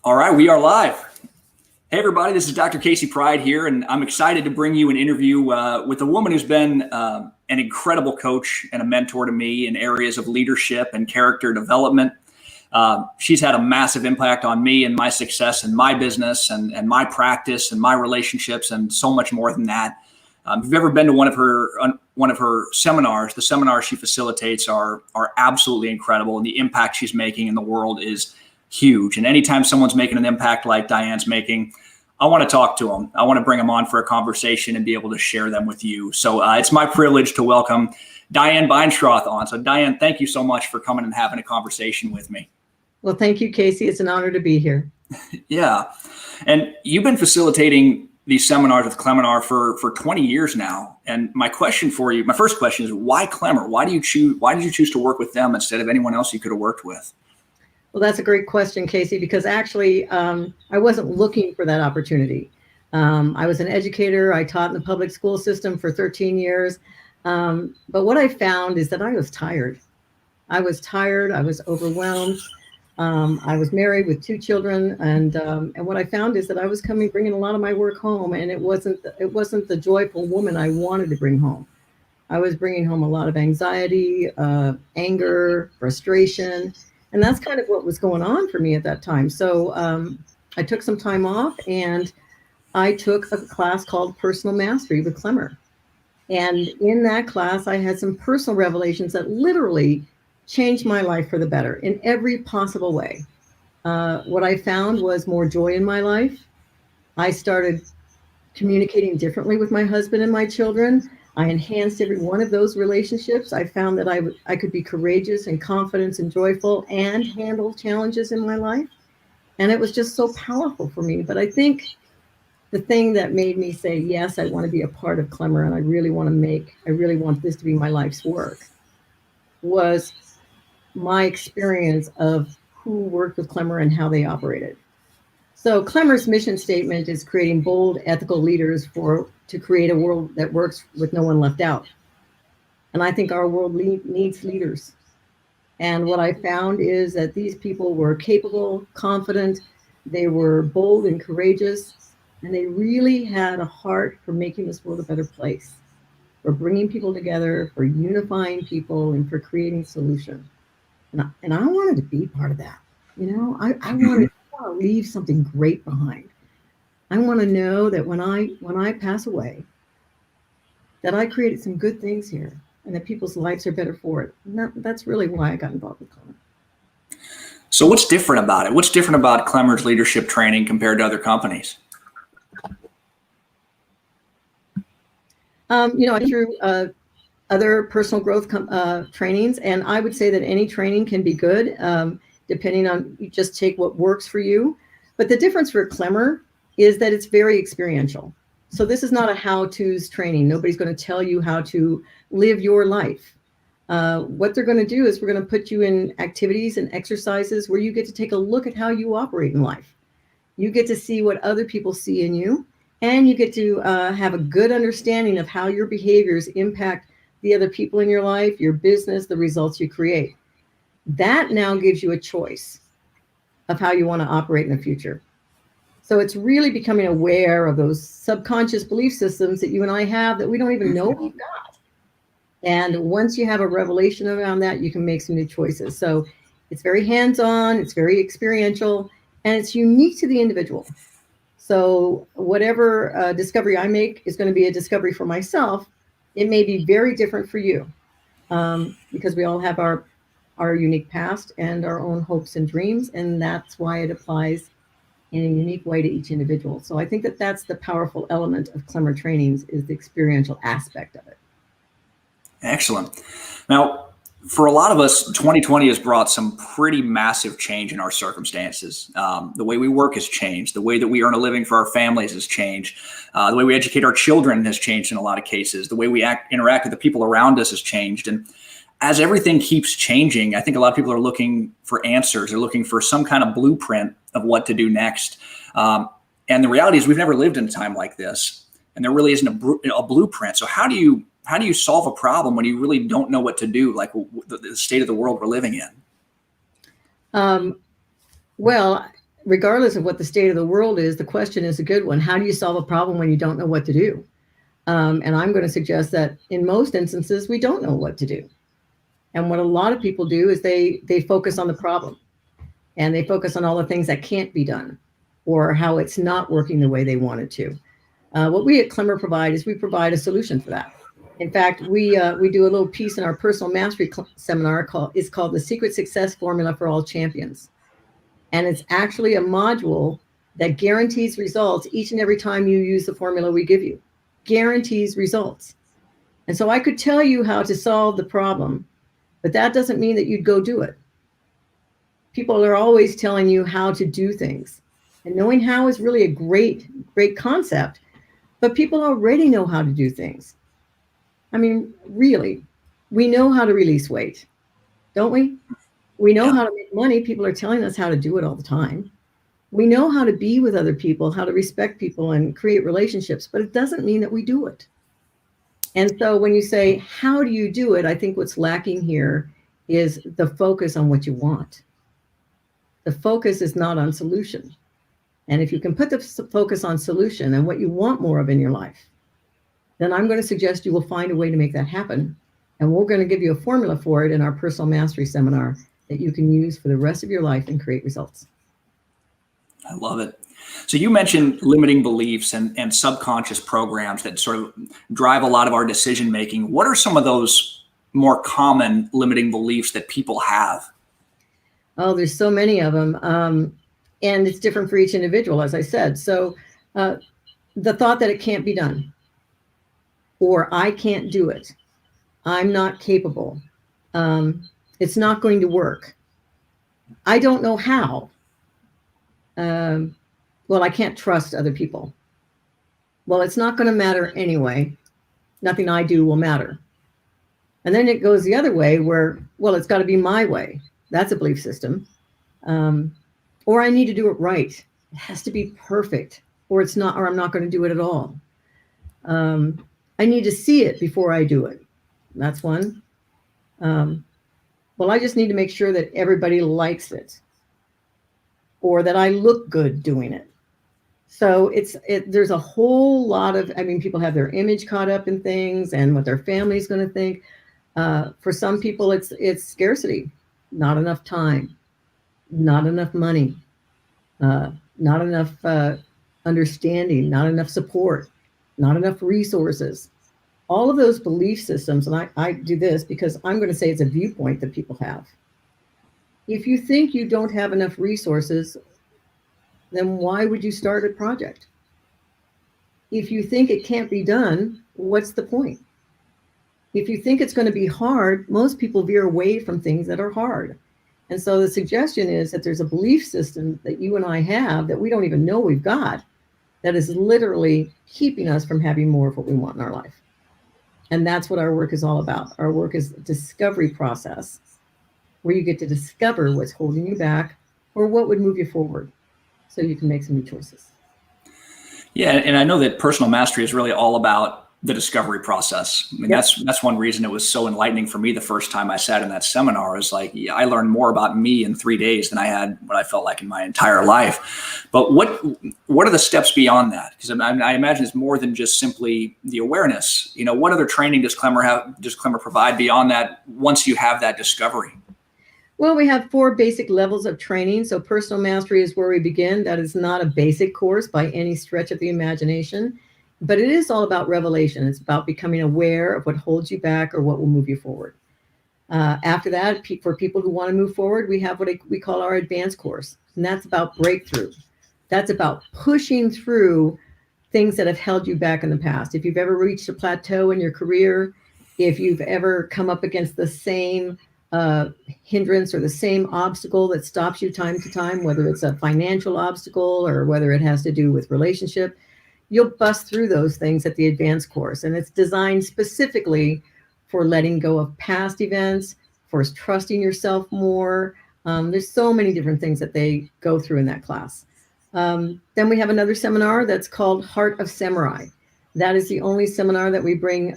All right, we are live. Hey, everybody, this is Dr. Casey Pride here, and I'm excited to bring you an interview with a woman who's been an incredible coach and a mentor to me in areas of leadership and character development. She's had a massive impact on me and my success in my business and my practice and my relationships and so much more than that. If you've ever been to one of her seminars, the seminars she facilitates are absolutely incredible, and the impact she's making in the world is huge. And anytime someone's making an impact like Diane's making, I want to talk to them. I want to bring them on for a conversation and be able to share them with you. So it's my privilege to welcome Diane Beinschroth on. So Diane, thank you so much for coming and having a conversation with me. Well, thank you, Casey. It's an honor to be here. Yeah. And you've been facilitating these seminars with Klemmer for 20 years now. And my question for you, my first question is, why Klemmer? Why did you choose to work with them instead of anyone else you could have worked with? Well, that's a great question, Casey, because actually I wasn't looking for that opportunity. I was an educator. I taught in the public school system for 13 years. But what I found is that I was tired. I was overwhelmed. I was married with 2 children. And what I found is that I was bringing a lot of my work home, and it wasn't the joyful woman I wanted to bring home. I was bringing home a lot of anxiety, anger, frustration. And that's kind of what was going on for me at that time. So I took some time off, and I took a class called Personal Mastery with Klemmer. And in that class, I had some personal revelations that literally changed my life for the better in every possible way. What I found was more joy in my life. I started communicating differently with my husband and my children. I enhanced every one of those relationships. I found that I could be courageous and confident and joyful and handle challenges in my life. And it was just so powerful for me. But I think the thing that made me say, yes, I want to be a part of Klemmer, and I really want this to be my life's work, was my experience of who worked with Klemmer and how they operated. So Klemmer's mission statement is creating bold, ethical leaders to create a world that works with no one left out. And I think our world needs leaders. And what I found is that these people were capable, confident, they were bold and courageous, and they really had a heart for making this world a better place, for bringing people together, for unifying people, and for creating solutions. And I wanted to be part of that. You know, I want to leave something great behind. I want to know that when I pass away, that I created some good things here, and that people's lives are better for it. And that's really why I got involved with Klemmer. So what's different about it? What's different about Klemmer's leadership training compared to other companies? I went through other personal growth trainings, and I would say that any training can be good, depending on, you just take what works for you. But the difference for Klemmer is that it's very experiential. So this is not a how-to's training. Nobody's going to tell you how to live your life. What they're going to do is we're going to put you in activities and exercises where you get to take a look at how you operate in life. You get to see what other people see in you, and you get to have a good understanding of how your behaviors impact the other people in your life, your business, the results you create. That now gives you a choice of how you want to operate in the future. So it's really becoming aware of those subconscious belief systems that you and I have that we don't even know we've got. And once you have a revelation around that, you can make some new choices. So it's very hands-on, it's very experiential, and it's unique to the individual. So whatever discovery I make is going to be a discovery for myself. It may be very different for you, because we all have our unique past and our own hopes and dreams, and that's why it applies in a unique way to each individual. So I think that that's the powerful element of Klemmer trainings, is the experiential aspect of it. Excellent. Now, for a lot of us, 2020 has brought some pretty massive change in our circumstances. The way we work has changed. The way that we earn a living for our families has changed. The way we educate our children has changed in a lot of cases. The way we interact with the people around us has changed. And as everything keeps changing, I think a lot of people are looking for answers. They're looking for some kind of blueprint of what to do next. And the reality is we've never lived in a time like this, and there really isn't a blueprint. So how do you solve a problem when you really don't know what to do, like the state of the world we're living in? Well, regardless of what the state of the world is, the question is a good one. How do you solve a problem when you don't know what to do? And I'm going to suggest that in most instances, we don't know what to do. And what a lot of people do is they focus on the problem, and they focus on all the things that can't be done or how it's not working the way they want it to. What we at Klemmer provide is we provide a solution for that. In fact, we do a little piece in our personal mastery seminar called The Secret Success Formula for All Champions. And it's actually a module that guarantees results each and every time you use the formula we give you. Guarantees results. And so I could tell you how to solve the problem, but that doesn't mean that you'd go do it. People are always telling you how to do things. And knowing how is really a great concept, but people already know how to do things. I mean, really, we know how to release weight, don't we? We know how to make money. People are telling us how to do it all the time. We know how to be with other people, how to respect people and create relationships, but it doesn't mean that we do it. And so when you say, how do you do it? I think what's lacking here is the focus on what you want. The focus is not on solution. And if you can put the focus on solution and what you want more of in your life, then I'm going to suggest you will find a way to make that happen. And we're going to give you a formula for it in our personal mastery seminar that you can use for the rest of your life and create results. I love it. So you mentioned limiting beliefs and subconscious programs that sort of drive a lot of our decision making. What are some of those more common limiting beliefs that people have? Oh, there's so many of them. And it's different for each individual, as I said. So the thought that it can't be done, or I can't do it, I'm not capable, it's not going to work, I don't know how, well, I can't trust other people, well, it's not going to matter anyway, nothing I do will matter. And then it goes the other way where, well, it's got to be my way. That's a belief system. Or I need to do it right. It has to be perfect, or it's not, or I'm not going to do it at all. I need to see it before I do it. That's one. Well, I just need to make sure that everybody likes it, or that I look good doing it. So there's a whole lot of, I mean, people have their image caught up in things and what their family's going to think. For some people, it's scarcity, not enough time, not enough money, not enough understanding, not enough support, not enough resources. All of those belief systems, and I do this because I'm going to say it's a viewpoint that people have. If you think you don't have enough resources, then why would you start a project? If you think it can't be done, what's the point? If you think it's going to be hard, most people veer away from things that are hard. And so the suggestion is that there's a belief system that you and I have that we don't even know we've got, that is literally keeping us from having more of what we want in our life. And that's what our work is all about. Our work is a discovery process where you get to discover what's holding you back or what would move you forward so you can make some new choices. Yeah, and I know that personal mastery is really all about the discovery process. I mean, Yep. that's one reason it was so enlightening for me the first time I sat in that seminar. Is like, yeah, I learned more about me in 3 days than I had what I felt like in my entire life. But what are the steps beyond that? Because I imagine it's more than just simply the awareness. You know, what other training does Klemmer provide beyond that once you have that discovery? Well, we have 4 basic levels of training. So personal mastery is where we begin. That is not a basic course by any stretch of the imagination, but it is all about revelation. It's about becoming aware of what holds you back or what will move you forward. After that, for people who want to move forward, we have what we call our advanced course, and that's about breakthrough. That's about pushing through things that have held you back in the past. If you've ever reached a plateau in your career, if you've ever come up against the same hindrance or the same obstacle that stops you time to time, whether it's a financial obstacle or whether it has to do with relationship, you'll bust through those things at the advanced course. And it's designed specifically for letting go of past events, for trusting yourself more. There's so many different things that they go through in that class. Then we have another seminar that's called Heart of Samurai. That is the only seminar that we bring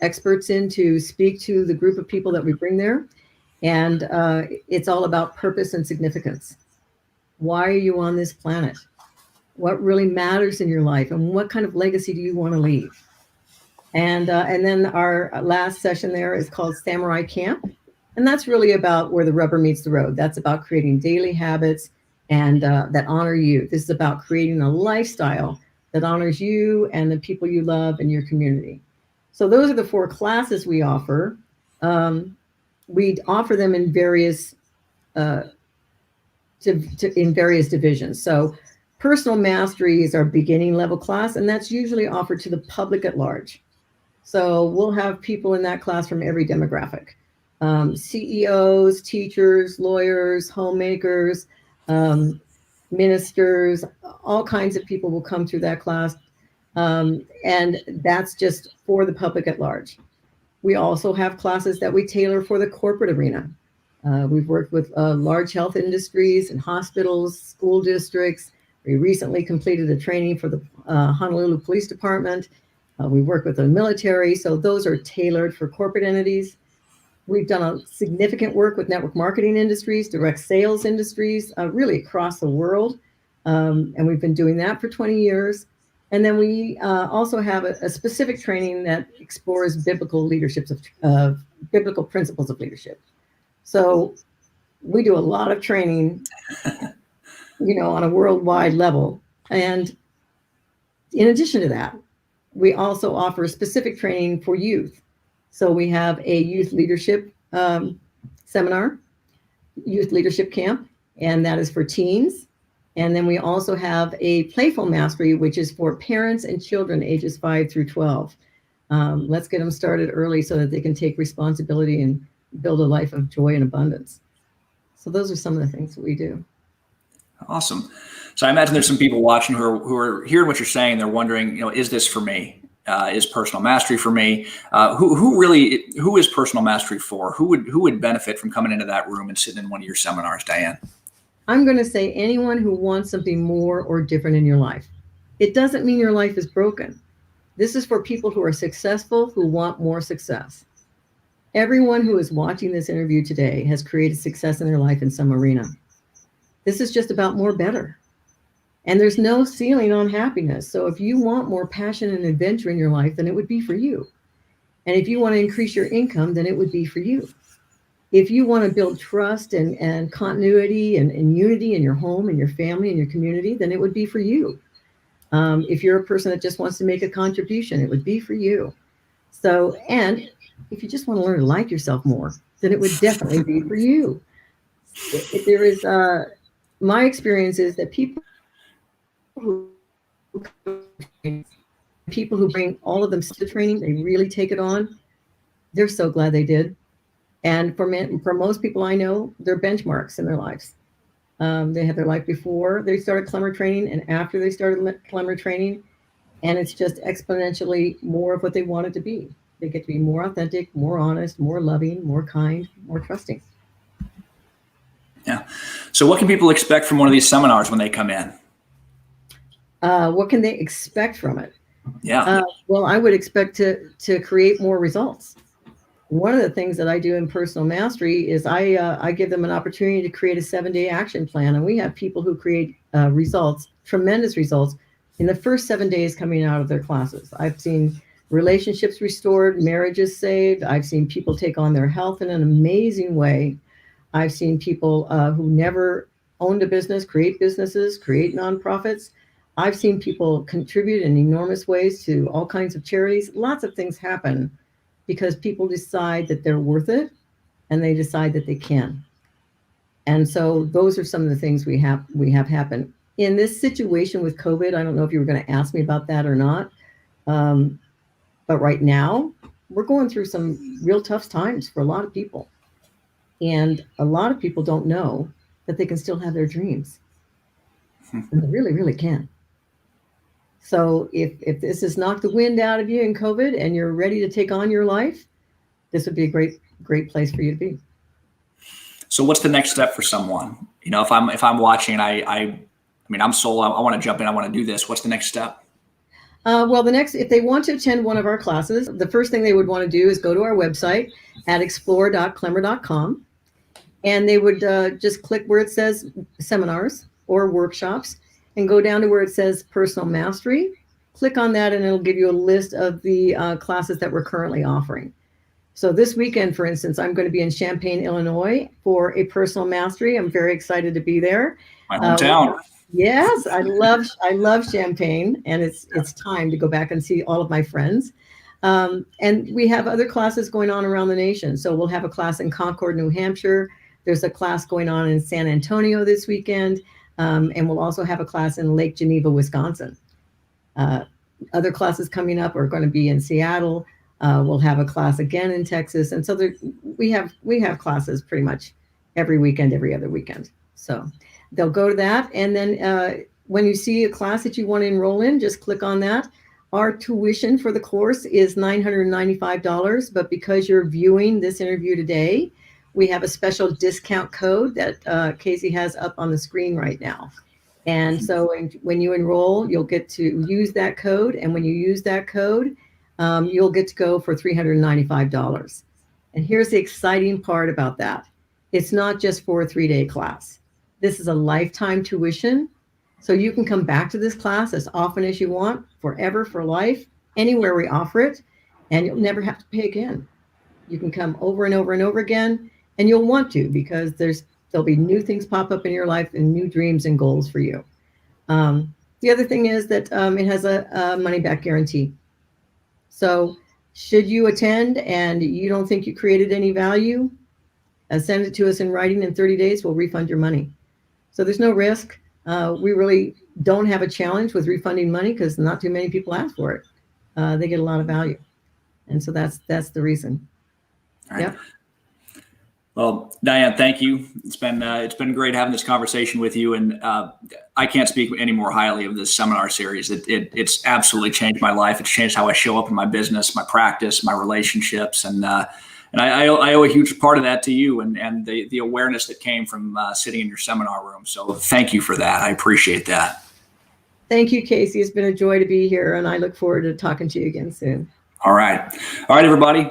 experts in to speak to the group of people that we bring there. And it's all about purpose and significance. Why are you on this planet? What really matters in your life, and what kind of legacy do you want to leave? And then our last session there is called Samurai Camp. And that's really about where the rubber meets the road. That's about creating daily habits and that honor you. This is about creating a lifestyle that honors you and the people you love in your community. So those are the 4 classes we offer. We offer them in various in various divisions. So personal mastery is our beginning level class, and that's usually offered to the public at large. So we'll have people in that class from every demographic. CEOs, teachers, lawyers, homemakers, ministers, all kinds of people will come through that class. And that's just for the public at large. We also have classes that we tailor for the corporate arena. We've worked with large health industries and hospitals, school districts. We recently completed a training for the Honolulu Police Department. We work with the military, so those are tailored for corporate entities. We've done a significant work with network marketing industries, direct sales industries, really across the world. And we've been doing that for 20 years. And then we also have a specific training that explores biblical biblical principles of leadership. So we do a lot of training, on a worldwide level. And in addition to that, we also offer specific training for youth. So we have a youth leadership seminar, youth leadership camp, and that is for teens. And then we also have a playful mastery, which is for parents and children ages 5 through 12. Let's get them started early so that they can take responsibility and build a life of joy and abundance. So those are some of the things that we do. Awesome. So I imagine there's some people watching who are hearing what you're saying. They're wondering, is this for me? Is personal mastery for me? Who is personal mastery for? Who would benefit from coming into that room and sitting in one of your seminars, Diane? I'm going to say anyone who wants something more or different in your life. It doesn't mean your life is broken. This is for people who are successful, who want more success. Everyone who is watching this interview today has created success in their life in some arena. This is just about more better. And there's no ceiling on happiness. So if you want more passion and adventure in your life, then it would be for you. And if you want to increase your income, then it would be for you. If you want to build trust and continuity and unity in your home and your family and your community, then it would be for you. If you're a person that just wants to make a contribution, it would be for you. So, and if you just want to learn to like yourself more, then it would definitely be for you. There is, my experience is that people who bring all of them to training, they really take it on. They're so glad they did. And for most people I know, they're benchmarks in their lives. They had their life before they started Klemmer training and after they started Klemmer training. And it's just exponentially more of what they wanted to be. They get to be more authentic, more honest, more loving, more kind, more trusting. Yeah. So what can people expect from one of these seminars when they come in? What can they expect from it? Yeah. Well, I would expect to create more results. One of the things that I do in personal mastery is I give them an opportunity to create a 7-day action plan. And we have people who create results, tremendous results, in the first 7 days coming out of their classes. I've seen relationships restored, marriages saved. I've seen people take on their health in an amazing way. I've seen people who never owned a business, create businesses, create nonprofits. I've seen people contribute in enormous ways to all kinds of charities. Lots of things happen because people decide that they're worth it and they decide that they can. And so those are some of the things we have happen. In this situation with COVID, I don't know if you were going to ask me about that or not, but right now we're going through some real tough times for a lot of people. And a lot of people don't know that they can still have their dreams. And they really, really can. So if this has knocked the wind out of you in COVID and you're ready to take on your life, this would be a great place for you to be. So what's the next step for someone? If I'm watching, I mean, I'm sold. I want to jump in. I want to do this. What's the next step? Well, if they want to attend one of our classes, the first thing they would want to do is go to our website at explore.klemmer.com. And they would just click where it says seminars, or workshops, and go down to where it says Personal Mastery. Click on that and it'll give you a list of the classes that we're currently offering. So this weekend, for instance, I'm going to be in Champaign, Illinois for a Personal Mastery. I'm very excited to be there. My hometown. Yes, I love Champaign, and it's time to go back and see all of my friends. And we have other classes going on around the nation. So we'll have a class in Concord, New Hampshire. There's a class going on in San Antonio this weekend. And we'll also have a class in Lake Geneva, Wisconsin. Other classes coming up are going to be in Seattle. We'll have a class again in Texas. And so we have classes pretty much every weekend, every other weekend. So they'll go to that. And then when you see a class that you want to enroll in, just click on that. Our tuition for the course is $995, but because you're viewing this interview today, we have a special discount code that Casey has up on the screen right now. And so when you enroll, you'll get to use that code. And when you use that code, you'll get to go for $395. And here's the exciting part about that. It's not just for a 3-day class. This is a lifetime tuition. So you can come back to this class as often as you want, forever, for life, anywhere we offer it, and you'll never have to pay again. You can come over and over and over again, and you'll want to, because there'll be new things pop up in your life and new dreams and goals for you. The other thing is that it has a money-back guarantee. So should you attend and you don't think you created any value, send it to us in writing in 30 days, we'll refund your money. So there's no risk. We really don't have a challenge with refunding money because not too many people ask for it. They get a lot of value. And so that's the reason. All right. Yep. Well, Diane, thank you. It's been great having this conversation with you, and I can't speak any more highly of this seminar series. It's absolutely changed my life. It's changed how I show up in my business, my practice, my relationships, and I owe a huge part of that to you and the awareness that came from sitting in your seminar room. So thank you for that. I appreciate that. Thank you, Casey. It's been a joy to be here, and I look forward to talking to you again soon. All right, everybody.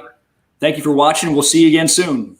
Thank you for watching. We'll see you again soon.